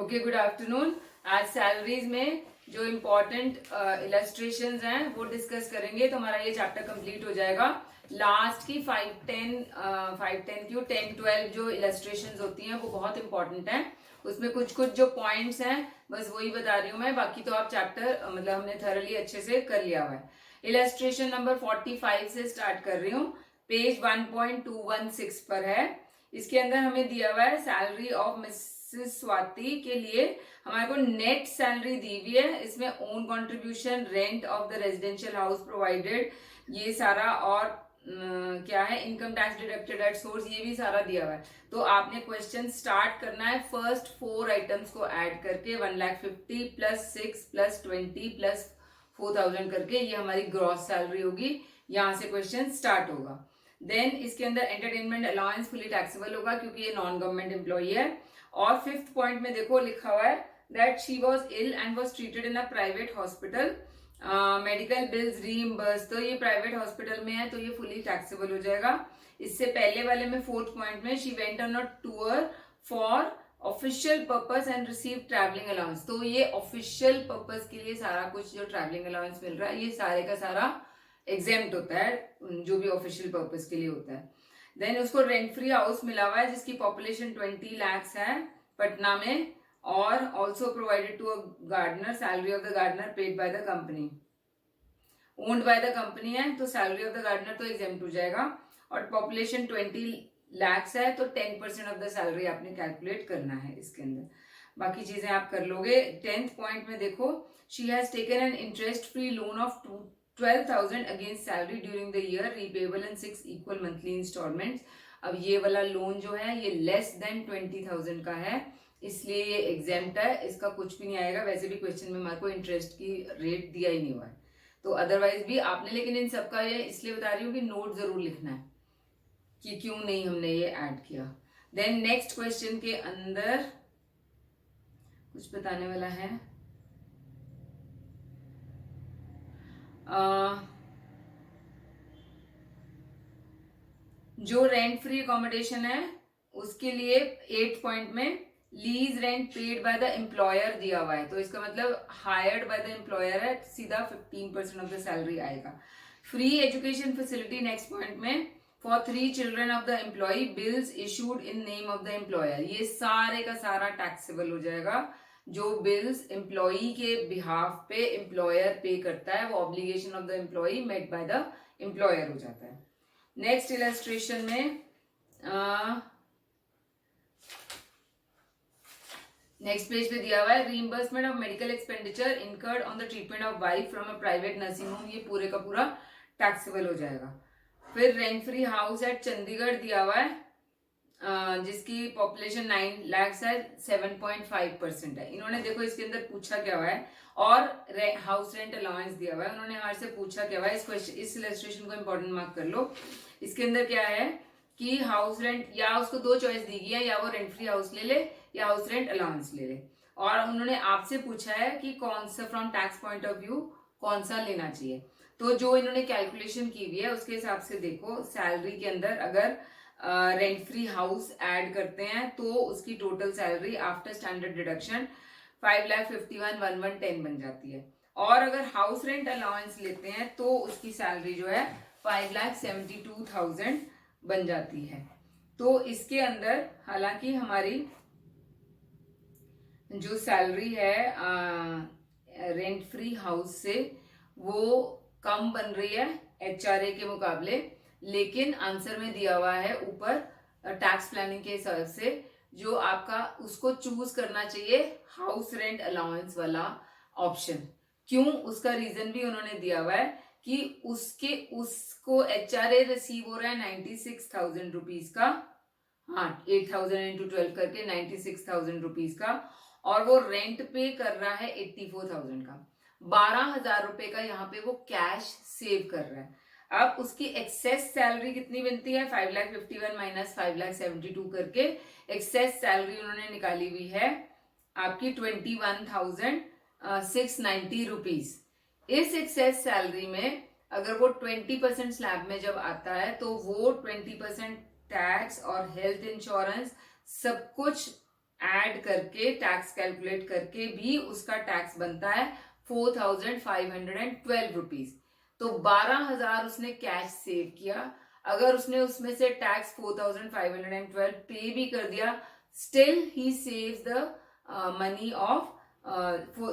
Okay, good afternoon. आज salaries में जो इम्पोर्टेंट इलस्ट्रेशंस हैं वो डिस्कस करेंगे तो हमारा ये चैप्टर कंप्लीट हो जाएगा। लास्ट की 5-10 जो इलस्ट्रेशंस होती हैं वो बहुत इंपॉर्टेंट हैं। उसमें कुछ कुछ जो पॉइंट्स हैं बस वही बता रही हूँ मैं, बाकी तो आप चैप्टर मतलब हमने थरली अच्छे से कर लिया हुआ है। इलस्ट्रेशन नंबर 45 से स्टार्ट कर रही हूँ, पेज 1.216 पर है। इसके अंदर हमें दिया हुआ है सैलरी ऑफ मिसेस स्वाति के लिए हमारे को नेट सैलरी दी हुई है। इसमें own contribution, rent of the residential house provided, ये सारा और क्या है income tax deducted at source, ये भी सारा दिया हुआ है। तो आपने क्वेश्चन स्टार्ट करना है फर्स्ट 4 आइटम्स को ऐड करके 1,50,000 प्लस 6 प्लस 20 प्लस 4,000 करके ये हमारी ग्रॉस सैलरी होगी। यहां से क्वेश्चन स्टार्ट होगा। देन इसके अंदर एंटरटेनमेंट अलाउंस फुली टैक्सेबल होगा क्योंकि ये नॉन गवर्नमेंट एम्प्लॉई है। और 5th पॉइंट में देखो लिखा हुआ है that she was ill and was treated in a private hospital, medical bills reimburse, तो ये प्राइवेट हॉस्पिटल में है तो ये फुली टैक्सेबल हो जाएगा। इससे पहले वाले में 4th पॉइंट में she went on a tour for official purpose and receive travelling allowance, तो ये ऑफिशियल पर्पस के लिए सारा कुछ जो ट्रैवलिंग अलाउंस मिल रहा है ये सारे का सारा एग्जेम्प्ट होता है, जो भी ऑफिशियल पर्पस के लिए होता है। देन उसको रेंट फ्री हाउस मिला हुआ है जिसकी पॉपुलेशन 20 lakhs है पटना में, और also provided to a gardener, salary of the gardener paid by the company, owned by the company है तो सैलरी ऑफ द गार्डनर तो एग्जेम्प्ट हो जाएगा। और पॉपुलेशन 20 lakhs है तो 10% ऑफ द सैलरी आपने कैलकुलेट करना है इसके अंदर, बाकी चीजें आप कर लोगे। 10th पॉइंट में देखो she has taken an interest free loan of 12,000 against salary during the year, repayable in 6 equal monthly instalments. अब ये वाला लोन जो है ये लेस देन 20,000 का है इसलिए ये एग्जेम्प्ट है, इसका कुछ भी नहीं आएगा। वैसे भी क्वेश्चन में हमारे को इंटरेस्ट की रेट दिया ही नहीं हुआ है तो अदरवाइज भी आपने, लेकिन इन सबका ये इसलिए बता रही हूँ कि नोट जरूर लिखना है कि क्यों नहीं हमने ये ऐड किया। देन नेक्स्ट क्वेश्चन के अंदर कुछ बताने वाला है। जो रेंट फ्री अकोमोडेशन है उसके लिए 8th पॉइंट में lease rent paid by the employer दिया हुआ है, तो इसका मतलब हायर्ड बाय द एम्प्लॉयर है, सीधा 15% ऑफ द सैलरी आएगा। Free education facility next point में for 3 children of the employ, bills issued in name of the employer, ये सारे का सारा टैक्सेबल हो जाएगा। जो बिल्स एम्प्लॉई के बिहाफ पे एम्प्लॉयर पे करता है वो obligation of the employ made by the employer हो जाता है। नेक्स्ट इलस्ट्रेशन में नेक्स्ट पेज पे दिया हुआ है reimbursement of medical expenditure incurred on the treatment of wife from a private nursing home, ये पूरे का पूरा टैक्सेबल हो जाएगा। फिर rent free house at Chandigarh दिया हुआ है जिसकी पॉपुलेशन 9 lakhs है, 7.5% है। इन्होंने देखो इसके अंदर पूछा क्या हुआ है, और हाउस रेंट अलाउंस दिया हुआ है, उन्होंने हमारे से पूछा क्या हुआ है। इस इलस्ट्रेशन को इंपॉर्टेंट मार्क कर लो। इसके अंदर क्या है कि हाउस रेंट, या उसको 2 चॉइस दी गई है, या वो रेंट फ्री हाउस ले ले या हाउस रेंट अलाउंस ले ले, और उन्होंने आपसे पूछा है कि कौन सा from tax point of view कौन सा लेना चाहिए। तो जो इन्होंने कैलकुलेशन की हुई है उसके हिसाब से देखो सैलरी के अंदर अगर रेंट फ्री हाउस ऐड करते हैं तो उसकी total salary after standard deduction 5,51,110 बन जाती है, और अगर हाउस रेंट अलाउंस लेते हैं तो उसकी सैलरी जो है 5,72,000 बन जाती है। तो इसके अंदर हालांकि हमारी जो सैलरी है रेंट फ्री हाउस से वो कम बन रही है एचआरए के मुकाबले, लेकिन आंसर में दिया हुआ है ऊपर टैक्स प्लानिंग के हिसाब से जो आपका उसको चूज करना चाहिए हाउस रेंट अलाउंस वाला ऑप्शन। क्यों, उसका रीजन भी उन्होंने दिया हुआ है कि उसको एचआरए रिसीव हो रहा है 96,000 रुपीज का, हाँ 8,000 into 12 करके 96,000 रुपीज का, और वो रेंट पे कर रहा है 84,000 का, 12,000 रुपए का यहाँ पे वो कैश सेव कर रहा है। अब उसकी एक्सेस सैलरी कितनी बनती है 5,51,000 माइनस 5,72,000 करके एक्सेस सैलरी उन्होंने निकाली हुई है आपकी 21,690 रुपीज। इस एक्सेस सैलरी में अगर वो 20% स्लैब में जब आता है तो वो 20% टैक्स और हेल्थ इंश्योरेंस सब कुछ ऐड करके टैक्स कैलकुलेट करके भी उसका टैक्स बनता है 4,512 रुपीज। तो 12,000 उसने कैश सेव किया। अगर उसने उसमें से टैक्स 4,512 पे भी कर दिया, still he saves the money of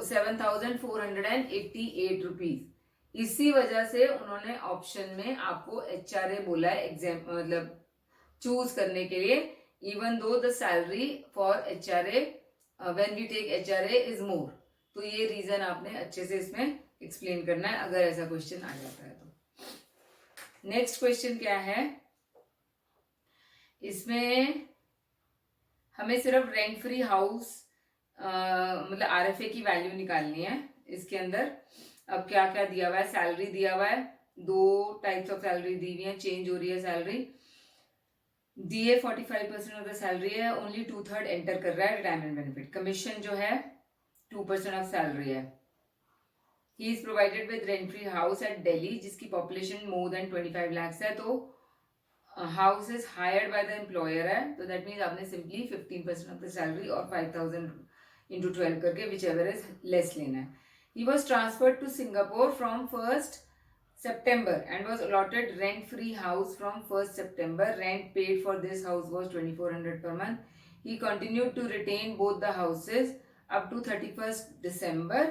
7,488 rupees. इसी वजह से उन्होंने ऑप्शन में आपको HRA बोला है एग्जाम मतलब चूज करने के लिए, even though the salary for HRA when we take HRA is more. तो ये रीजन आपने अच्छे से इसमें एक्सप्लेन करना है अगर ऐसा क्वेश्चन आ जाता है तो। नेक्स्ट क्वेश्चन क्या है, इसमें हमें सिर्फ रेंट फ्री हाउस मतलब RFA की वैल्यू निकालनी है। इसके अंदर अब क्या क्या दिया हुआ है, सैलरी दिया हुआ है, 2 टाइप्स ऑफ सैलरी दी हुई है, चेंज हो रही है salary. DA 45% of the salary है, ओनली 2/3 एंटर कर रहा है रिटायरमेंट बेनिफिट। कमीशन जो है 2% ऑफ सैलरी है। He is provided with rent free house at Delhi जिसकी पॉपुलेशन मोर देन 25 लाख है। तो house is hired by the employer है, तो दैट मीन्स आपने सिंपली 15% ऑफ द सैलरी और 5,000 इंटू 12 करके विच एवर इज लेस लेना है। He was transferred to Singapore from 1st September and was allotted rent-free house from 1st September. Rent paid for this house was 2,400 per month. He continued to retain both the houses up to 31st December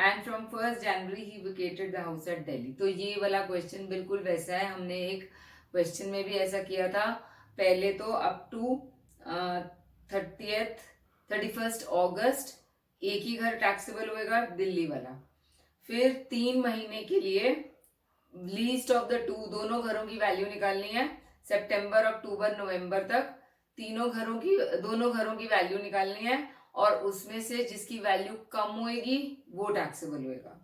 and from 1st January he vacated the house at Delhi. तो ये वाला question बिल्कुल वैसा है, हमने एक question में भी ऐसा किया था। पहले तो अप टू 31st अगस्त एक ही घर टैक्सेबल होएगा, दिल्ली वाला। फिर 3 महीने के लिए लीस्ट ऑफ द 2 दोनों घरों की वैल्यू निकालनी है, सितंबर अक्टूबर नवंबर तक दोनों घरों की वैल्यू निकालनी है और उसमें से जिसकी वैल्यू कम होएगी वो टैक्सेबल होएगा।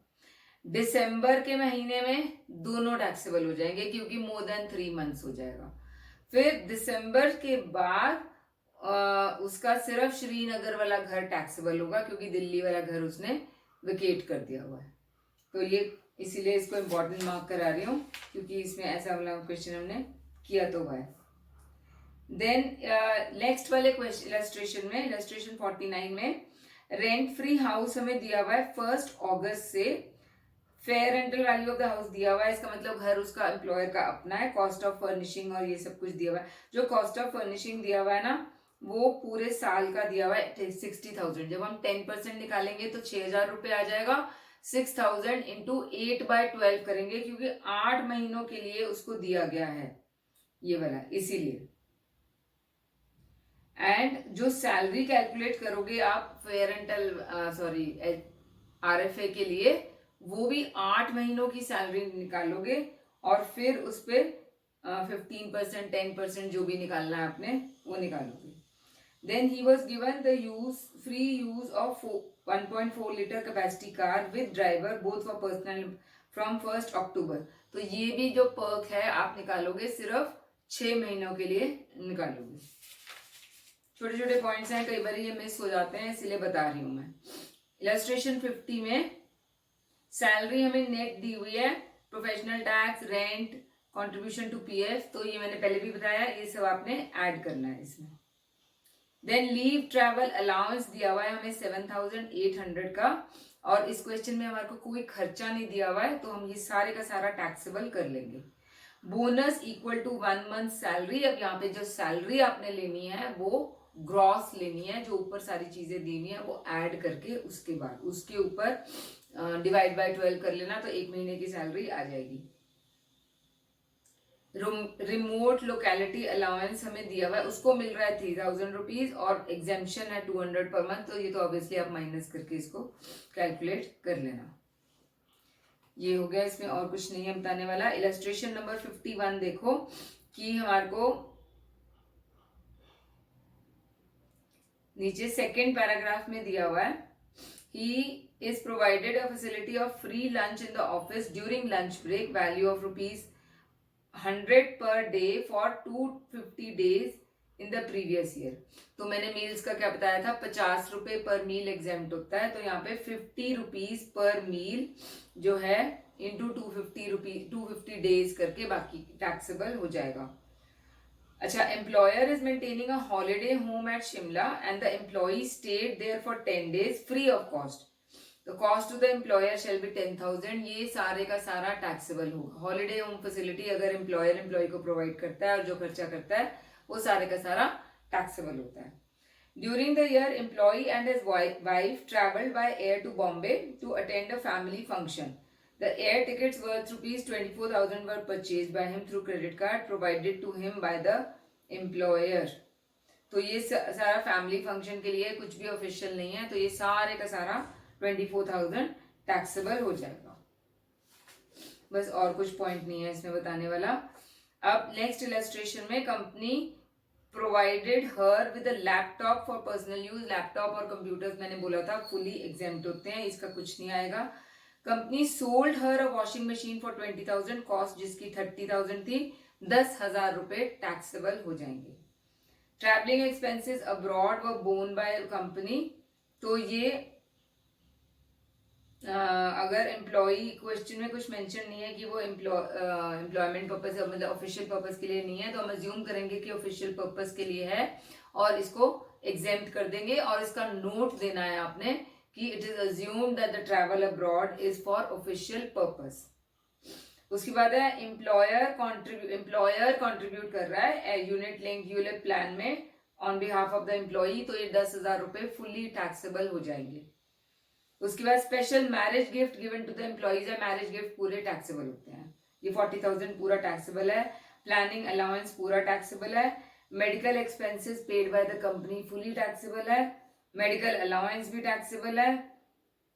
दिसंबर के महीने में दोनों टैक्सेबल हो जाएंगे क्योंकि मोर देन 3 मंथ्स हो जाएगा। फिर दिसंबर के बाद उसका सिर्फ श्रीनगर वाला घर टैक्सेबल होगा क्योंकि दिल्ली वाला घर उसने वेकेट कर दिया हुआ है। तो ये इसीलिए इसको इम्पोर्टेंट मार्क करा रही हूँ क्योंकि इसमें ऐसा वाला क्वेश्चन हमने किया तो हुआ है। देन नेक्स्ट वाले क्वेश्चन इलस्ट्रेशन 49 में रेंट फ्री हाउस हमें दिया हुआ है 1 अगस्त से। Fair rental value of the house दिया हुआ है, इसका मतलब घर उसका एम्प्लॉयर का अपना है। कॉस्ट ऑफ फर्निशिंग और ये सब कुछ दिया हुआ है। जो कॉस्ट ऑफ फर्निशिंग दिया हुआ है ना वो पूरे साल का दिया हुआ है 60,000। जब हम 10% निकालेंगे तो 6,000 रुपये आ जाएगा। 6,000 इंटू 8/12 करेंगे क्योंकि 8 महीनों के लिए उसको दिया गया है ये वाला, इसीलिए। एंड जो सैलरी कैलकुलेट करोगे आप फेयर रेंटल RFA के लिए, वो भी 8 महीनों की सैलरी निकालोगे और फिर उस पर 15% 10% जो भी निकालना है आपने वो निकालोगे। Then he was given the free use of 1.4 litre capacity car with driver both for personal from 1 October. तो ये भी जो पर्क है आप निकालोगे सिर्फ 6 महीनों के लिए निकालोगे। छोटे छोटे पॉइंट्स हैं, कई बार ये मिस हो जाते हैं इसलिए बता रही हूं मैं। इलस्ट्रेशन 50 में सैलरी हमें नेट दी हुई है, professional tax, rent, contribution to PF, तो ये मैंने पहले भी बताया, ये सब आपने ऐड करना है इसमें। देन लीव ट्रैवल अलाउंस दिया हुआ है हमें 7,800 का, और इस क्वेश्चन में हमारे को कोई खर्चा नहीं दिया हुआ है तो हम ये सारे का सारा टैक्सेबल कर लेंगे। Bonus equal to 1 month salary. अब यहाँ पे जो सैलरी आपने लेनी है वो ग्रॉस लेनी है, जो ऊपर सारी चीजें दी हुई है वो ऐड करके उसके बाद उसके ऊपर डिवाइड बाय 12 कर लेना तो 1 महीने की सैलरी आ जाएगी। रिमोट लोकेलिटी अलाउंस हमें दिया हुआ है, उसको मिल रहा है 3,000 रुपीज और एग्जेम्पशन है 200 पर मंथ, तो ये तो ऑब्वियसली आप माइनस करके इसको कैलकुलेट कर लेना। ये हो गया, इसमें और कुछ नहीं है बताने वाला। इलस्ट्रेशन नंबर 51 देखो कि हमारे को नीचे सेकेंड पैराग्राफ में दिया हुआ है, ही is provided a facility of free lunch in the office during lunch break, value of ₹100 per day for 250 days in the previous year। तो मैंने मील्स का क्या बताया था, 50 रुपए पर मील एग्जेम्प्ट होता है, तो यहाँ पे 50 रुपीज पर मील जो है इंटू 250 डेज करके बाकी टैक्सेबल हो जाएगा। अच्छा, employer is maintaining a holiday home at Shimla and the employee stayed there for 10 days free of cost. The cost to the employer shall be 10,000। ये सारे का सारा टैक्सेबल होगा। हॉलीडे होम फैसिलिटी अगर एम्प्लॉयर एम्प्लॉय को प्रोवाइड करता है और जो खर्चा करता है वो सारे का सारा टैक्सेबल होता है। During the year, employee and his wife traveled by air to Bombay to attend a family function. The air tickets worth rupees 24,000 were purchased by him through credit card provided to him by the employer. तो ये सारा family function के लिए कुछ भी official नहीं है, तो ये सारे का सारा 24,000 टैक्सेबल हो जाएगा। बस और कुछ पॉइंट नहीं है इसमें बताने वाला। अब नेक्स्ट इलस्ट्रेशन में company provided her with a laptop for personal use. Laptop और कंप्यूटर्स मैंने बोला था फुली एग्जेम्प्ट होते हैं, इसका कुछ नहीं आएगा। Company sold her a washing machine for 20,000, cost जिसकी 30,000 थी, 10,000 रुपए टैक्सेबल हो जाएंगे। ट्रैवलिंग एक्सपेंसेस अब्रॉड व बोन बाय कंपनी। तो ये अगर एम्प्लॉई क्वेश्चन में कुछ मेंशन नहीं है कि वो एम्प्लॉयमेंट पर्पस मतलब ऑफिशियल पर्पस के लिए नहीं है, तो हम अज्यूम करेंगे कि ऑफिशियल पर्पस के लिए है और इसको एग्जेम्प्ट कर देंगे। और इसका नोट देना है आपने कि it is assumed that the travel abroad is for official purpose. उसके बाद है एम्प्लॉयर कॉन्ट्रीब्यूट कर रहा है यूनिट लिंक यूलिप प्लान में on behalf of the employee, तो ये 10,000 रुपए फुली टैक्सेबल हो जाएंगे। उसके बाद special marriage gift given to the employees है, मैरिज गिफ्ट पूरे टैक्सेबल होते हैं, ये 40,000 पूरा टैक्सेबल है। प्लानिंग अलाउंस पूरा टैक्सेबल है। Medical expenses paid by the company fully taxable है। मेडिकल अलाउंस भी टैक्सेबल है।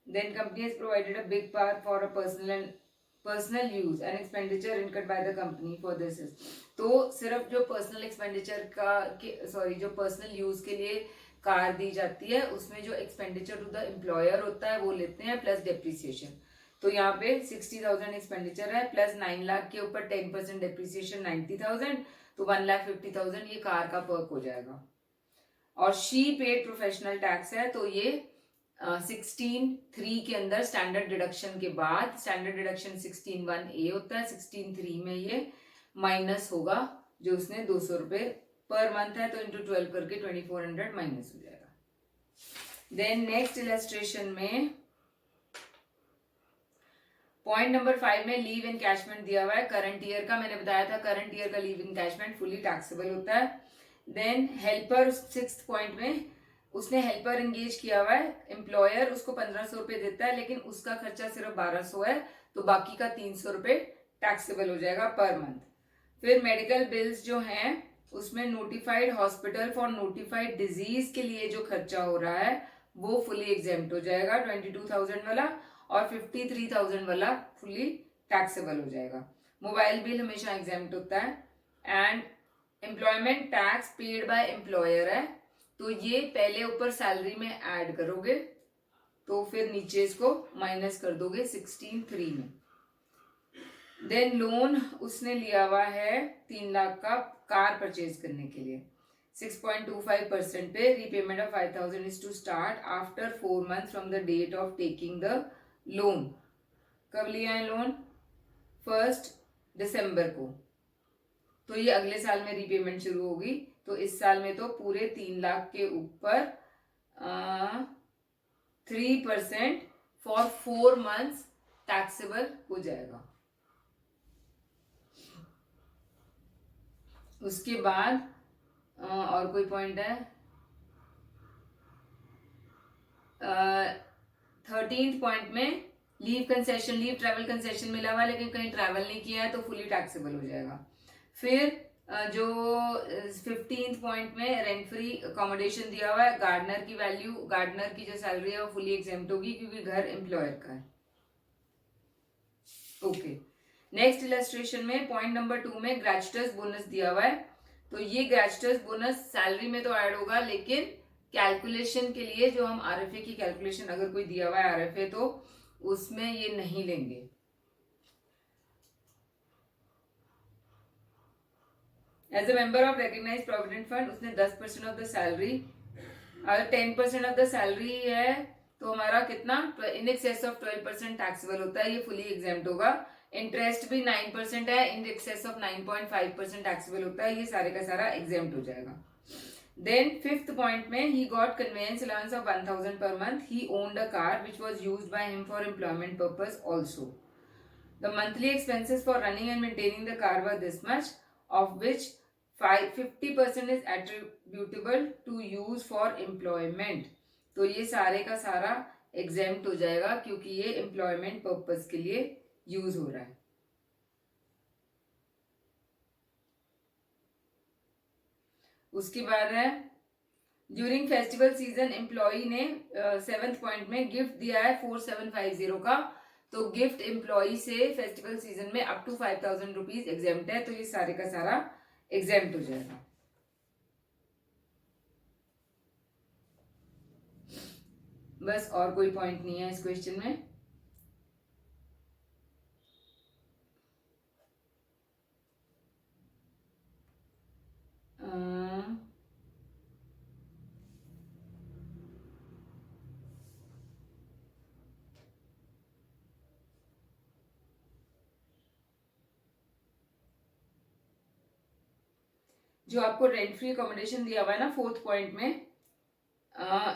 Then company has provided a big part for a personal use and expenditure incurred by the company for this. तो सिर्फ जो personal expenditure जो personal use के लिए car दी जाती है उसमें जो एक्सपेंडिचर टू द एम्प्लॉयर होता है वो लेते हैं प्लस डेप्रिसिएशन। तो यहाँ पे 60,000 एक्सपेंडिचर है प्लस 9 लाख के ऊपर 10% डेप्रिसिएशन 90,000, तो 1,50,000 ये कार का पर्क हो जाएगा। और शी पेड प्रोफेशनल टैक्स है, तो ये 16(3) के अंदर स्टैंडर्ड डिडक्शन के बाद, स्टैंडर्ड डिडक्शन 16(1)(a) होता है, 16(3) में ये माइनस होगा जो उसने 200 रुपए पर मंथ है, तो इंटू 12 करके 2400 माइनस हो जाएगा। देन नेक्स्ट इलस्ट्रेशन में पॉइंट नंबर 5 में लीव इनकैशमेंट दिया हुआ है करंट ईयर का। मैंने बताया था करंट ईयर का लीव इनकैशमेंट फुली टैक्सेबल होता है। देन हेल्पर 6th पॉइंट में उसने हेल्पर एंगेज किया हुआ है, एम्प्लॉयर उसको 1,500 रुपए देता है लेकिन उसका खर्चा सिर्फ 1,200 है, तो बाकी का 300 रुपए टैक्सेबल हो जाएगा पर मंथ। फिर मेडिकल बिल्स जो हैं उसमें notified hospital for notified disease के लिए जो खर्चा हो रहा है वो फुली एग्जेम्प्ट हो जाएगा 22,000 वाला, और 53,000 वाला फुली टैक्सेबल हो जाएगा। मोबाइल बिल हमेशा एग्जेम्प्ट होता है। And employment tax paid by employer है, तो ये पहले ऊपर सैलरी में ऐड करोगे तो फिर नीचे इसको माइनस कर दोगे 16(3) में। देन लोन उसने लिया हुआ है 3 लाख का कार परचेज करने के लिए 6.25% पे। Repayment of 5,000 is to start after 4 months from the date of taking the loan. कब लिया है लोन? 1 दिसंबर को, तो ये अगले साल में रीपेमेंट शुरू होगी, तो इस साल में तो पूरे 3 लाख के ऊपर 3% फॉर 4 months टैक्सेबल हो जाएगा। उसके बाद और कोई पॉइंट है 13th पॉइंट में leave concession, leave travel concession मिला हुआ है लेकिन कहीं ट्रैवल नहीं किया है तो फुली टैक्सेबल हो जाएगा। फिर जो 15th पॉइंट में रेंट फ्री अकोमोडेशन दिया हुआ है, गार्डनर की वैल्यू, गार्डनर की जो सैलरी है वो फुली एग्जेम्प्ट होगी क्योंकि घर एम्प्लॉयर का है। ओके, नेक्स्ट इलस्ट्रेशन में पॉइंट नंबर 2 में ग्रेचुटस बोनस दिया हुआ है, तो ये ग्रेचुटस बोनस सैलरी में तो ऐड होगा लेकिन कैलकुलेशन के लिए जो हम आरएफए की कैलकुलेशन अगर कोई दिया हुआ है आरएफए तो उसमें ये नहीं लेंगे। As a member of recognised provident fund उसने 10% ऑफ द सैलरी, अगर 10% ऑफ द सैलरी है तो हमारा कितना इन एक्सेस ऑफ 12% टैक्सेबल होता है, ये फुली एग्जेम्प्ट होगा। इंटरेस्ट भी 9% है, इन एक्सेस ऑफ 9.5% टैक्सेबल होता है, ये सारे का सारा एग्जेम्प्ट हो जाएगा। देन फिफ्थ पॉइंट में he got convince allowance of 1000 per month. He owned a car which was used by him for employment purpose also. The monthly expenses for running and maintaining the car were this much, of which 50% is attributable to use for employment. तो ये सारे का सारा exempt हो जाएगा क्योंकि ये employment purpose के लिए यूज हो रहा है। उसके बाद है ड्यूरिंग फेस्टिवल सीजन एम्प्लॉई ने 7th पॉइंट में गिफ्ट दिया है 4750 का, तो गिफ्ट एम्प्लॉई से फेस्टिवल सीजन में अप टू 5000 रुपीज एग्जेम्प्ट है, तो ये सारे का सारा एग्जेम्प्ट हो जाएगा। बस और कोई पॉइंट नहीं है इस क्वेश्चन में। जो आपको रेंट फ्री अकोमोडेशन दिया हुआ है ना 4th पॉइंट में,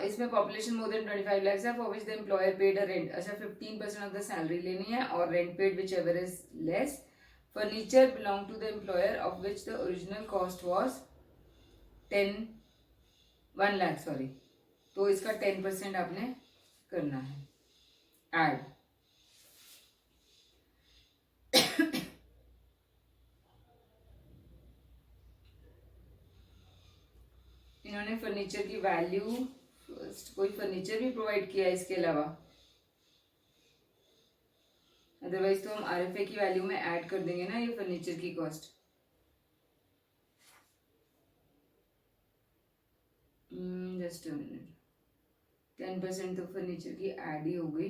इसमें पॉपुलेशन मोर देन 25 लाख है for which the employer paid a rent. अच्छा 15% ऑफ द सैलरी लेनी है और rent paid whichever is less. Furniture belong to the employer of which the original cost was 1 lakh sorry, तो इसका 10% आपने करना है ऐड। इन्होंने फर्नीचर की वैल्यू फर्स्ट कोई फर्नीचर भी प्रोवाइड किया है इसके अलावा, अदरवाइज तो हम आरएफए की वैल्यू में ऐड कर देंगे ना ये फर्नीचर की कॉस्ट। जस्ट अ मिनट, 10% तो फर्नीचर की ऐड ही हो गई,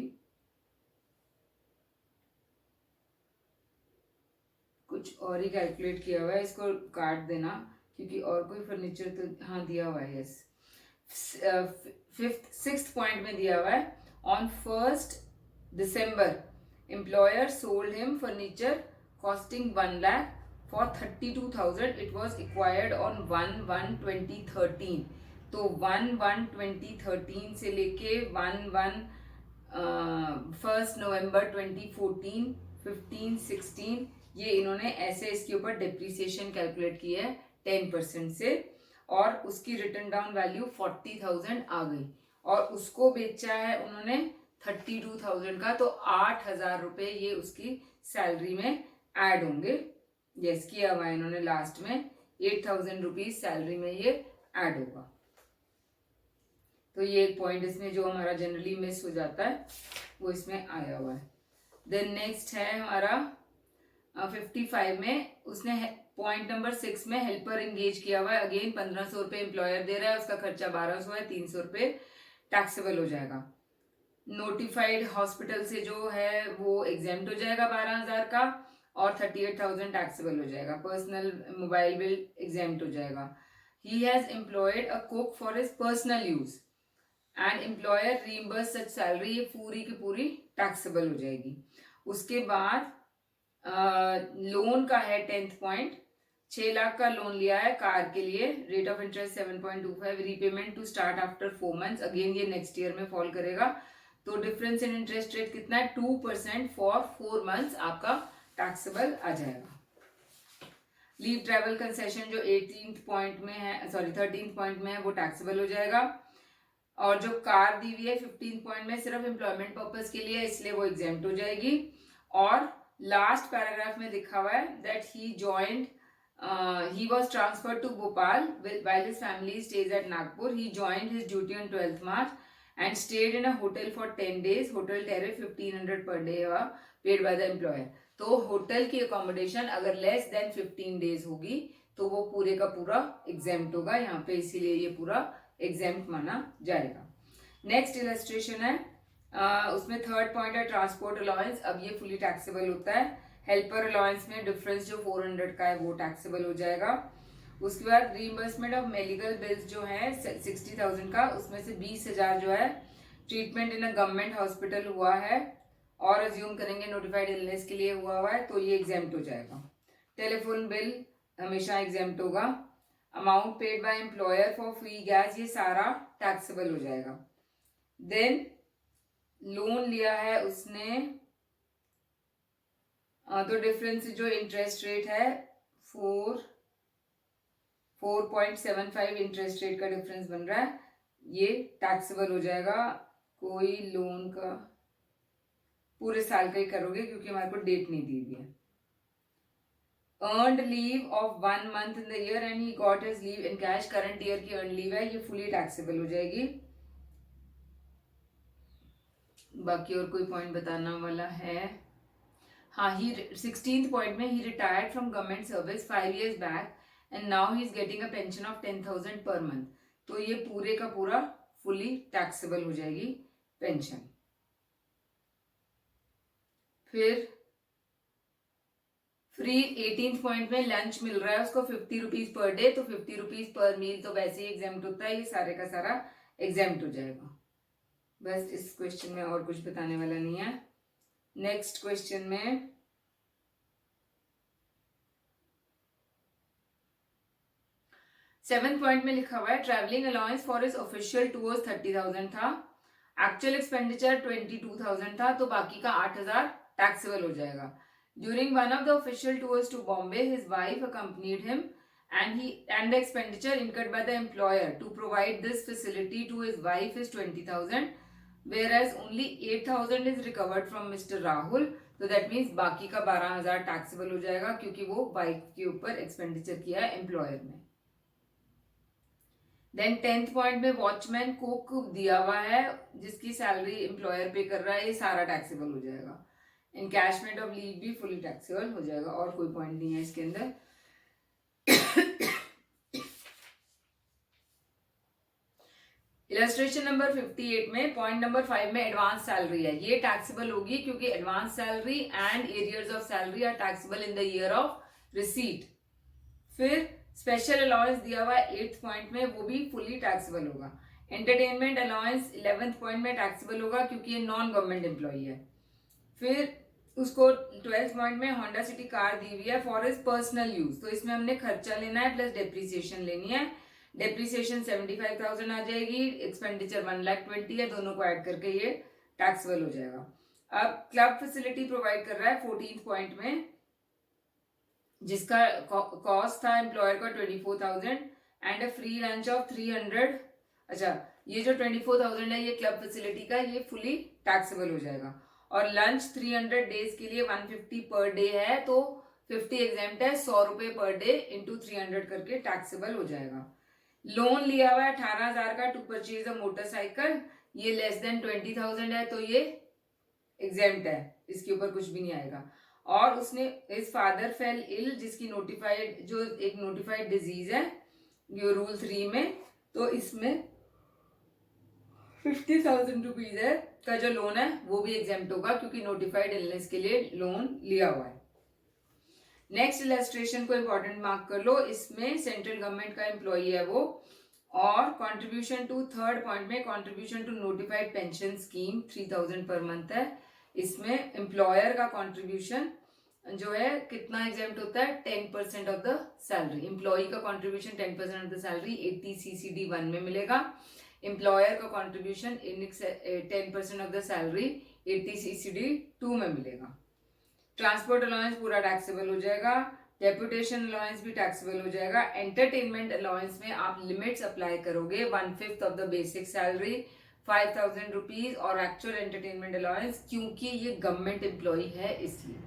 कुछ और ही कैलकुलेट किया हुआ है, इसको काट देना क्योंकि और कोई फर्नीचर तो हाँ दिया हुआ है। यस 6th पॉइंट में दिया हुआ है on 1st December employer sold him furniture costing 1 lakh for 32,000. It was acquired on 1/1/2013. तो 1/1/2013 से लेके 1 नवंबर 2014, 15, 16 ये इन्होंने ऐसे इसके ऊपर डिप्रिसिएशन कैलकुलेट की है 10% से, और उसकी रिटर्न डाउन वैल्यू 40,000 आ गई और उसको बेचा है उन्होंने 32,000 का, तो 8,000 रुपए ये उसकी सैलरी में ऐड होंगे। यस किया हुआ है इन्होंने लास्ट में 8,000 रुपीज सैलरी में ये ऐड होगा। तो ये एक पॉइंट इसमें जो हमारा जनरली मिस हो जाता है वो इसमें आया हुआ है। देन नेक्स्ट है हमारा 55 में, उसने पॉइंट नंबर 6 में हेल्पर एंगेज किया हुआ है, अगेन 1500 रुपए एम्प्लॉयर दे रहा है, उसका खर्चा 1200 है, 300 रुपए टैक्सेबल हो जाएगा। नोटिफाइड हॉस्पिटल से जो है वो एग्जेम्प्ट हो जाएगा 12,000 का और 38,000 टैक्सेबल हो जाएगा। पर्सनल मोबाइल बिल एग्जेम्प्ट हो जाएगा। He has employed a cook for his personal use and employer reimburse such salary, ये पूरी की पूरी टैक्सेबल हो जाएगी। उसके बाद लोन का है 10th पॉइंट, 6 लाख का लोन लिया है कार के लिए, rate of interest 7.25, repayment to start after 4 months, again ये नेक्स्ट ईयर में फॉल करेगा, तो डिफरेंस इन इंटरेस्ट रेट कितना है 2% फॉर 4 months आपका टैक्सेबल आ जाएगा। लीव ट्रैवल कंसेशन जो 18th पॉइंट में है, सॉरी 13th पॉइंट में है, वो टैक्सेबल हो जाएगा। और जो कार दी हुई है 15th पॉइंट में सिर्फ एम्प्लॉयमेंट पर्पज के लिए, इसलिए वो एग्जेम्प्ट हो जाएगी। और लास्ट पैराग्राफ में लिखा हुआ है that he joined he was transferred to Bhopal while his family stays at Nagpur. He joined his duty on 12th March and stayed in a hotel for 10 days. Hotel tariff 1500 per day paid by the employer. तो hotel की accommodation अगर less than 15 days होगी तो वो पूरे का पूरा exempt होगा यहाँ पे, इसीलिए ये पूरा एग्जेम्प्ट माना जाएगा। नेक्स्ट इलस्ट्रेशन है, उसमें 3rd पॉइंट है ट्रांसपोर्ट अलाउंस, अब ये फुली टैक्सेबल होता है। हेल्पर अलाउंस में डिफरेंस जो 400 का है वो टैक्सेबल हो जाएगा। उसके बाद रीइंबर्समेंट ऑफ मेडिकल बिल्स जो है 60,000 का, उसमें से 20,000 जो है treatment in a government hospital हुआ है और अज्यूम करेंगे नोटिफाइड इलनेस के लिए हुआ है तो ये एग्जेम्प्ट हो जाएगा। टेलीफोन बिल हमेशा एग्जेम्प्ट होगा। Amount paid by employer for free gas, ये सारा टैक्सेबल हो जाएगा। देन लोन लिया है उसने, तो डिफरेंस जो इंटरेस्ट रेट है 4.75 इंटरेस्ट रेट का डिफरेंस बन रहा है, ये टैक्सेबल हो जाएगा। कोई लोन का पूरे साल का ही करोगे क्योंकि हमारे को डेट नहीं दी हुई है। Earned leave of 1 month in the year and he got his leave in cash, current year की अर्न लीव है, ये फुली टैक्सेबल हो जाएगी। बाकी और कोई पॉइंट बताना वाला है? हाँ, ही 16th पॉइंट में, he retired from government service 5 years back and now he is getting a pension of 10,000 per month, तो ये पूरे का पूरा फुली टैक्सेबल हो जाएगी पेंशन। फिर फ्री 18th पॉइंट में लंच मिल रहा है उसको 50 रुपीज पर डे, तो 50 रुपीज पर मील तो वैसे ही एग्जाम्प्ट होता है, ये सारे का सारा एग्जाम्प्ट हो जाएगा। बस इस क्वेश्चन में और कुछ बताने वाला नहीं है। नेक्स्ट क्वेश्चन में 7th पॉइंट में लिखा हुआ है travelling allowance for his official tours 30,000 था, एक्चुअल एक्सपेंडिचर 22,000 था, तो बाकी का 8,000 टैक्सेबल हो जाएगा। During one of the official tours to Bombay, his wife accompanied him, and the expenditure incurred by the employer to provide this facility to his wife is 20,000, whereas only 8,000 is recovered from Mr. Rahul. So that means बाकी का 12,000 taxable हो जाएगा क्योंकि वो wife के ऊपर expenditure किया है एम्प्लॉयर ने। देन 10th पॉइंट में वॉचमैन कुक दिया हुआ है जिसकी सैलरी एम्प्लॉयर पे कर रहा है, ये सारा टैक्सेबल हो जाएगा। इनकैशमेंट ऑफ लीव भी फुली टैक्सेबल हो जाएगा, और कोई पॉइंट नहीं है इसके अंदर। इलस्ट्रेशन नंबर 58 में पॉइंट नंबर 5 में एडवांस सैलरी है, ये टैक्सेबल होगी क्योंकि advance salary and arrears of salary are taxable in the year of receipt. फिर स्पेशल अलाउंस दिया हुआ है 8th पॉइंट में, वो भी फुली टैक्सेबल होगा। एंटरटेनमेंट अलाउंस 11th पॉइंट में टैक्सेबल होगा क्योंकि ये नॉन गवर्नमेंट एम्प्लॉई है। फिर उसको 12th पॉइंट में होंडा सिटी कार दी हुई है फॉर हिज पर्सनल यूज, तो इसमें हमने खर्चा लेना है प्लस डेप्रिसिएशन लेनी है। डेप्रिसिएशन 75,000 आ जाएगी, एक्सपेंडिचर 1,20,000 है, दोनों को ऐड करके ये टैक्सेबल हो जाएगा। अब क्लब फैसिलिटी प्रोवाइड कर रहा है 14th पॉइंट में, जिसका कॉस्ट था एम्प्लॉयर का 24,000 and a free lunch of 300। अच्छा, ये जो 24,000 है ये क्लब फैसिलिटी का, ये फुली टैक्सेबल हो जाएगा। और लंच 300 डेज के लिए 150 पर डे है, तो 50 एग्जेम्प्ट है, 100 रुपए पर डे इंटू 300 करके टैक्सेबल हो जाएगा। लोन लिया हुआ है 18,000 का टू परचेज अ मोटरसाइकिल, ये लेस देन 20,000 है, तो ये एग्जेम्प्ट है, इसके ऊपर कुछ भी नहीं आएगा। और उसने इस फादर फेल इल, जिसकी नोटिफाइड, जो एक नोटिफाइड डिजीज है ये रूल 3 में, तो इसमें 50,000 रुपीज है का जो लोन है वो भी एग्जेम्प्ट होगा क्योंकि नोटिफाइड इलनेस के लिए लोन लिया हुआ है। नेक्स्ट इलस्ट्रेशन को इंपॉर्टेंट मार्क कर लो, इसमें सेंट्रल गवर्नमेंट का एम्प्लॉई है वो, और कंट्रीब्यूशन टू 3rd पॉइंट में contribution to notified pension scheme 3,000 per month है। इसमें एम्प्लॉयर का कंट्रीब्यूशन जो है कितना एग्जेम्प्ट होता है, 10% ऑफ द सैलरी। एम्प्लॉई का contribution 10% of the salary 80 CCD 1 में मिलेगा। एम्प्लॉयर का contribution 10% of the salary 80 CCD 2 में मिलेगा। ट्रांसपोर्ट अलाउंस पूरा टैक्सेबल हो जाएगा, डेपुटेशन अलाउंस भी टैक्सेबल हो जाएगा। एंटरटेनमेंट अलाउंस में आप लिमिट्स अप्लाई करोगे 1/5 of the basic salary 5,000 rupees, और एक्चुअल एंटरटेनमेंट अलाउंस क्योंकि ये गवर्नमेंट एम्प्लॉई है इसलिए,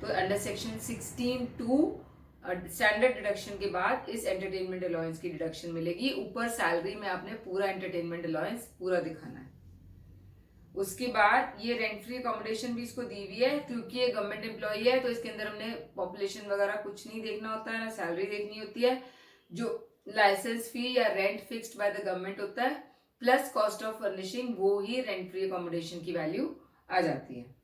तो अंडर सेक्शन 16(2) स्टैंडर्ड डिडक्शन के बाद इस एंटरटेनमेंट अलाउंस की डिडक्शन मिलेगी। ऊपर सैलरी में आपने पूरा एंटरटेनमेंट अलाउंस पूरा दिखाना है। उसके बाद ये रेंट फ्री अकोमोडेशन भी इसको दी हुई है क्योंकि ये गवर्नमेंट एम्प्लॉई है, तो इसके अंदर हमने पॉपुलेशन वगैरह कुछ नहीं देखना होता है, ना सैलरी देखनी होती है। जो लाइसेंस फी या rent fixed by the government होता है प्लस कॉस्ट ऑफ फर्निशिंग, वो ही रेंट फ्री अकोमोडेशन की वैल्यू आ जाती है।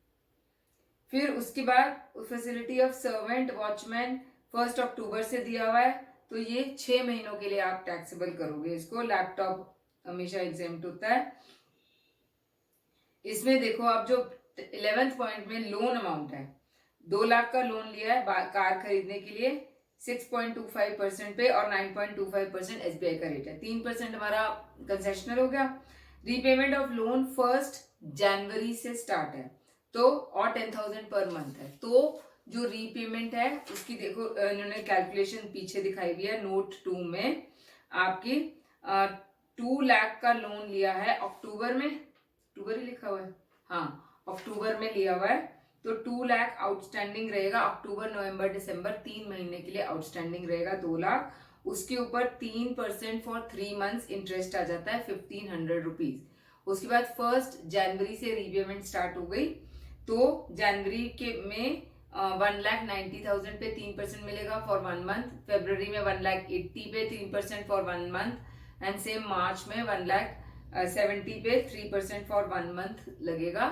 फिर उसके बाद फैसिलिटी ऑफ सर्वेंट वॉचमैन 1 अक्टूबर से दिया हुआ है, तो ये 6 महीनों के लिए आप टैक्सेबल करोगे इसको। लैपटॉप हमेशा एग्जेम्प्ट होता है। इसमें देखो आप जो 11th पॉइंट में लोन अमाउंट है, 2 लाख का लोन लिया है कार खरीदने के लिए 6.25% पे और 9.25% SBI का रेट है, 3% हमारा कंसेशनल हो गया। रीपेमेंट ऑफ लोन 1 जनवरी से स्टार्ट है तो और 10,000 पर मंथ है, तो जो रीपेमेंट है उसकी देखो इन्होंने कैलकुलेशन पीछे दिखाई हुई है नोट 2 में। आपकी 2 लाख का लोन लिया है अक्टूबर में, अक्टूबर ही लिखा हुआ है, हाँ अक्टूबर में लिया हुआ है, तो 2 लाख आउटस्टैंडिंग रहेगा अक्टूबर नवंबर दिसंबर 3 महीने के लिए आउटस्टैंडिंग रहेगा 2 लाख। उसके ऊपर 3% फॉर 3 मंथ्स इंटरेस्ट आ जाता है 1500 रुपीज। उसके बाद 1 जनवरी से रीपेमेंट स्टार्ट हो गई, तो जनवरी के में 1,90,000 पे 3% मिलेगा फॉर 1 मंथ, फरवरी में 1,80,000 पे 3% फॉर 1 मंथ एंड सेम मार्च में 1,70,000 पे 3% फॉर 1 मंथ लगेगा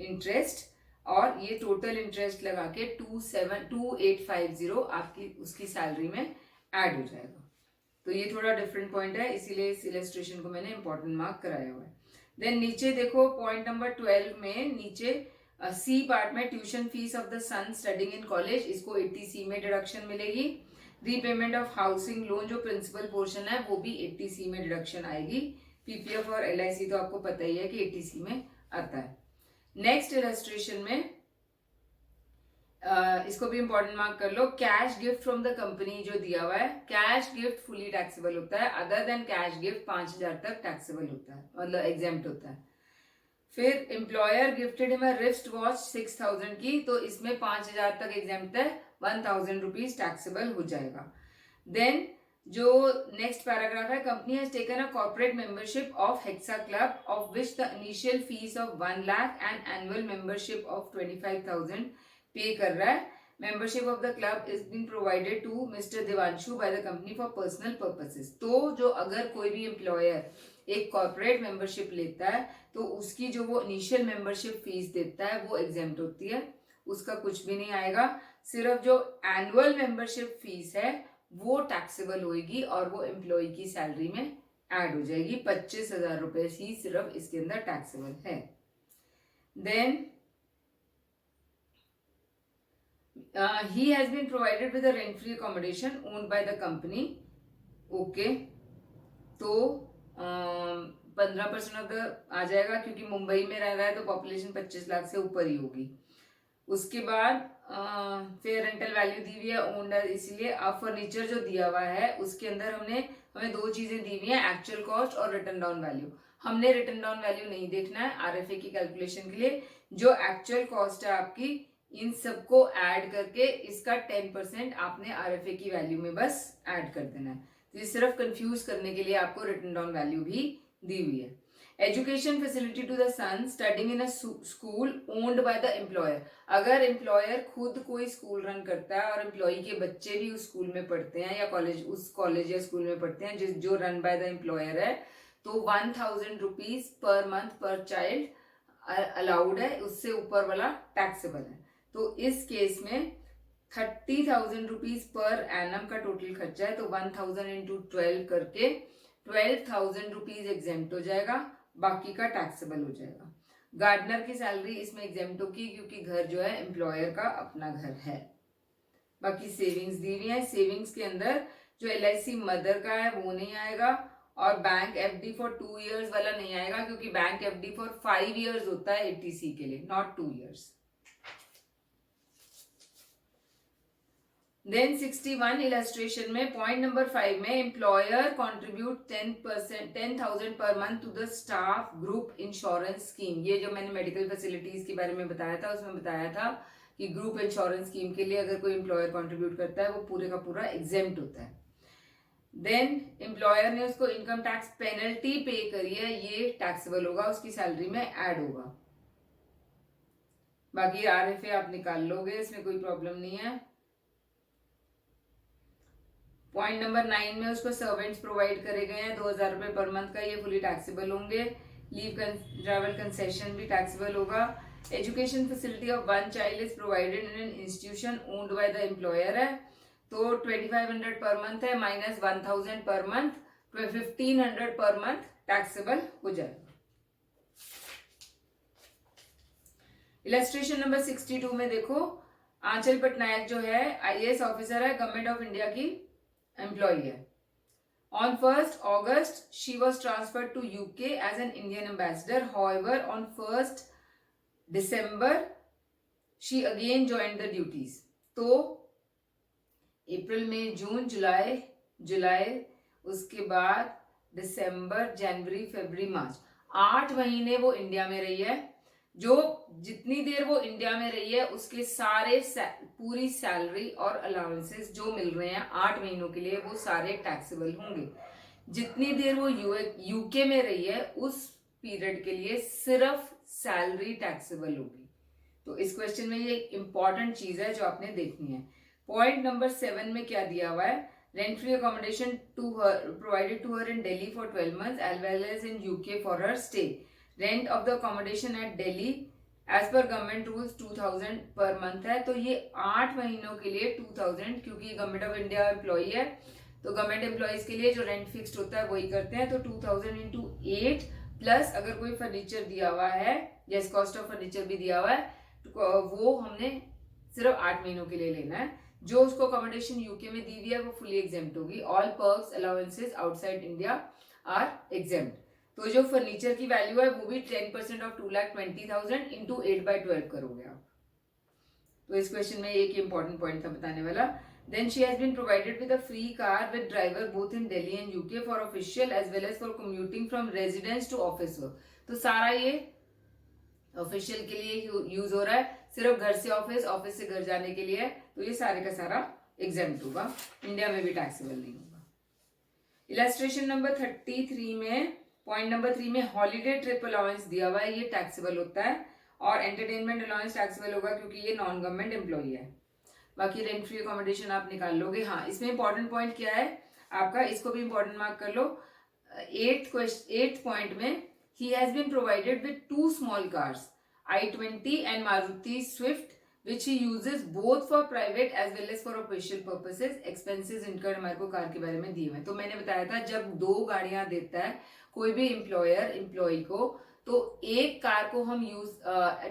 इंटरेस्ट, और ये टोटल इंटरेस्ट लगा के 27,2850 आपकी उसकी सैलरी में ऐड हो जाएगा। तो ये थोड़ा डिफरेंट पॉइंट है, इसीलिए इस इलस्ट्रेशन को मैंने इंपॉर्टेंट मार्क कराया हुआ है। देन नीचे देखो पॉइंट नंबर 12 में नीचे सी पार्ट में tuition fees of the son studying in college, इसको 80C में डिडक्शन मिलेगी। रीपेमेंट ऑफ हाउसिंग लोन जो प्रिंसिपल पोर्शन है वो भी 80C में डिडक्शन आएगी। पीपीएफ और LIC तो आपको पता ही है कि 80C में आता है। नेक्स्ट इलस्ट्रेशन में इसको भी इंपॉर्टेंट मार्क कर लो, cash gift from the company जो दिया हुआ है, कैश गिफ्ट फुली टैक्सेबल होता है, अदर देन कैश गिफ्ट 5,000 तक टैक्सेबल होता है, मतलब एग्जेम्प्ट होता है। फिर employer gifted him a wrist watch 6,000 की, तो इसमें 5,000 तक एग्जेम्प्ट है, 1,000 रुपीज टैक्सेबल हो जाएगा। देन जो नेक्स्ट पैराग्राफ है, company has taken a corporate membership of Hexa club of which the initial fee of 1 lakh and annual membership of 25,000 pay कर रहा है। Membership of the club is been provided to mister Devanshu by the company for personal purposes. तो जो अगर कोई भी employer एक corporate membership लेता है तो उसकी जो वो इनिशियल मेंबरशिप फीस देता है वो एग्जेम्प्ट होती है, उसका कुछ भी नहीं आएगा। सिर्फ जो एनुअल मेंबरशिप फीस है वो टैक्सेबल होगी और वो एम्प्लॉय की सैलरी में ऐड हो जाएगी। 25,000 रुपए ही सिर्फ इसके अंदर टैक्सेबल है। Then he has been provided with a rent free accommodation owned by the company, okay तो 15% ऑफ द आ जाएगा क्योंकि मुंबई में रह रहा है तो पॉपुलेशन 25 लाख से ऊपर ही होगी। उसके बाद फिर रेंटल वैल्यू दी हुई है ओनर, इसीलिए अब फर्नीचर जो दिया हुआ है उसके अंदर हमें 2 चीजें दी हुई है, एक्चुअल कॉस्ट और रिटर्न डाउन वैल्यू। हमने रिटर्न डाउन वैल्यू नहीं देखना है RFA की कैलकुलेशन के लिए, जो एक्चुअल कॉस्ट है आपकी इन सबको ऐड करके इसका 10% आपने RFA की वैल्यू में बस ऐड कर देना है। तो ये सिर्फ कंफ्यूज करने के लिए आपको रिटर्न डाउन वैल्यू भी दी हुई है। Education facility to the son studying in a school owned by the employer, अगर एम्प्लॉयर खुद कोई स्कूल रन करता है और एम्प्लॉय के बच्चे भी उस स्कूल में पढ़ते हैं या उस कॉलेज या स्कूल में पढ़ते हैं जो रन बाय द एम्प्लॉयर है, तो 1,000 रुपीज पर मंथ पर चाइल्ड अलाउड है, उससे ऊपर वाला टैक्सेबल है। तो इस केस में 30,000 रुपीज पर एनम का टोटल खर्चा है, तो 1,000 इंटू 12 करके 12,000 रुपीज एग्जेम्प्ट हो जाएगा, बाकी का टैक्सेबल हो जाएगा। गार्डनर की सैलरी इसमें एग्जेम्प्ट होगी क्योंकि घर जो है एम्प्लॉयर का अपना घर है। बाकी सेविंग्स दी हुई है, सेविंग्स के अंदर जो LIC मदर का है वो नहीं आएगा और बैंक FD फॉर 2 years वाला नहीं आएगा क्योंकि बैंक FD फॉर 5 years होता है 80C के लिए, नॉट 2 years। देन 61 इलस्ट्रेशन में पॉइंट नंबर 5 में employer contribute 10,000 per month to the staff group insurance scheme. ये जो मैंने मेडिकल फैसिलिटीज के बारे में बताया था उसमें बताया था कि ग्रुप इंश्योरेंस स्कीम के लिए अगर कोई एम्प्लॉयर कंट्रीब्यूट करता है वो पूरे का पूरा एग्जेम्प्ट होता है। देन एम्प्लॉयर ने उसको इनकम टैक्स पेनल्टी पे करी है, ये टैक्सेबल होगा, उसकी सैलरी में ऐड होगा। बाकी RFA आप निकाल लोगे, इसमें कोई प्रॉब्लम नहीं है। पॉइंट नंबर 9 में उसको सर्वेंट्स प्रोवाइड करे गए हैं 2,000 रुपए पर मंथ का, ये फुली टैक्सेबल होंगे। लीव ट्रैवल कंसेशन भी टैक्सेबल होगा। Education facility of 1 child is provided in an institution owned by the employer है, तो 2,500 पर मंथ है minus 1,000 per month, 1,500 per month taxable हो जाएगा। इलस्ट्रेशन नंबर 62 में देखो, आंचल पटनायक जो है आईएएस ऑफिसर है, गवर्नमेंट ऑफ इंडिया की एम्प्लॉय है. On 1st August, she was transferred to UK as an Indian ambassador. However, on 1st December, she again joined the duties. तो अप्रैल मई जून जुलाई उसके बाद दिसंबर जनवरी फरवरी मार्च 8 महीने वो इंडिया में रही है. जो जितनी देर वो इंडिया में रही है उसके सारे पूरी सैलरी और अलाउंसेस जो मिल रहे हैं 8 महीनों के लिए वो सारे टैक्सेबल होंगे. जितनी देर वो यूके में रही है उस पीरियड के लिए सिर्फ सैलरी टैक्सेबल होगी. तो इस क्वेश्चन में ये एक इंपॉर्टेंट चीज है जो आपने देखनी है. पॉइंट नंबर 7 में क्या दिया हुआ है, rent free accommodation to her provided to her in Delhi for 12 months as well as in UK for her stay. Rent of the accommodation at Delhi as per government rules 2000 per month है. तो ये 8 महीनों के लिए 2000, क्योंकि गवर्नमेंट ऑफ इंडिया एम्प्लॉई है तो government employees के लिए जो रेंट फिक्स्ड होता है वही करते हैं. तो 2000 into 8 प्लस अगर कोई फर्नीचर दिया हुआ है, जैसे कॉस्ट ऑफ फर्नीचर भी दिया हुआ है, तो वो हमने सिर्फ 8 महीनों के लिए लेना है. जो उसको अकोमोडेशन यूके में दी हुई है वो फुली एग्जेम्प्ट होगी. All perks allowances outside India are exempt. तो जो फर्नीचर की वैल्यू है वो भी 10% ऑफ 2,20,000 इंटू 8/12 करोगे आप. तो इस क्वेश्चन में एक इंपॉर्टेंट पॉइंट था बताने वाला. Then she has been provided with a free car with driver both in Delhi and UK for official as well as for commuting from residence to office work. तो सारा ये official के लिए use हो रहा है, सिर्फ घर से ऑफिस, ऑफिस से घर जाने के लिए. तो ये सारे का सारा एग्जेम्प्ट होगा, इंडिया में भी टैक्सेबल नहीं होगा. इलस्ट्रेशन नंबर 33 में पॉइंट नंबर 3 में हॉलीडे ट्रिप अलाउंस दिया हुआ है, ये टैक्सेबल होता है. और एंटरटेनमेंट अलाउंस टैक्सेबल होगा क्योंकि ये नॉन गवर्नमेंट एम्प्लॉई है. बाकी रेंट फ्री अकोमोडेशन आप निकाल लोगे. हाँ, इसमें इंपॉर्टेंट पॉइंट क्या है आपका, इसको भी इंपॉर्टेंट मार्क कर लो. 8th पॉइंट में he has been provided with 2 small cars, I-20 and Maruti Swift, which he uses both for private as well as for official purposes. Expenses incurred हमारे को car के बारे में दिए हुए हैं. तो मैंने बताया था जब 2 गाड़ियां देता है कोई भी एम्प्लॉयर एम्प्लॉय को, तो एक कार को हम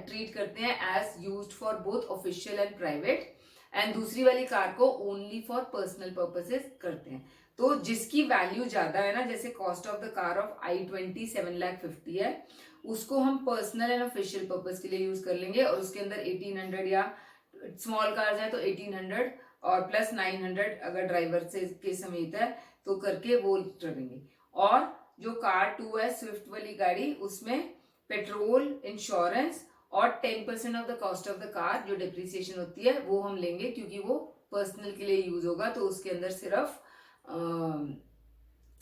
ट्रीट करते हैं as used for both official and private, एंड दूसरी वाली कार को ओनली फॉर पर्सनल पर्पसेस करते हैं. तो जिसकी वैल्यू ज्यादा है ना, जैसे cost of the car of I-20 7,50,000 है, उसको हम पर्सनल एंड ऑफिशियल पर्पस के लिए यूज कर लेंगे. और उसके अंदर 1800 या स्मॉल कार्स है तो 1800 और प्लस 900 अगर ड्राइवर से के समेत है तो करके वो रखेंगे. और जो कार 2 है स्विफ्ट वाली गाड़ी, उसमें पेट्रोल, इंश्योरेंस और 10% of the cost of the car जो डिप्रिसिएशन होती है वो हम लेंगे, क्योंकि वो पर्सनल के लिए यूज होगा. तो उसके अंदर सिर्फ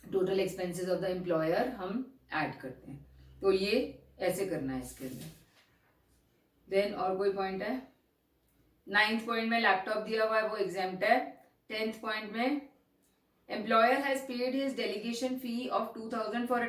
total expenses of the employer हम ऐड करते हैं. तो ये ऐसे करना है इसके अंदर. देन और कोई पॉइंट है? 9th पॉइंट में लैपटॉप दिया हुआ है वो एग्जेम्प्ट है. 10th पॉइंट में employer has paid his delegation fee of 2,000 for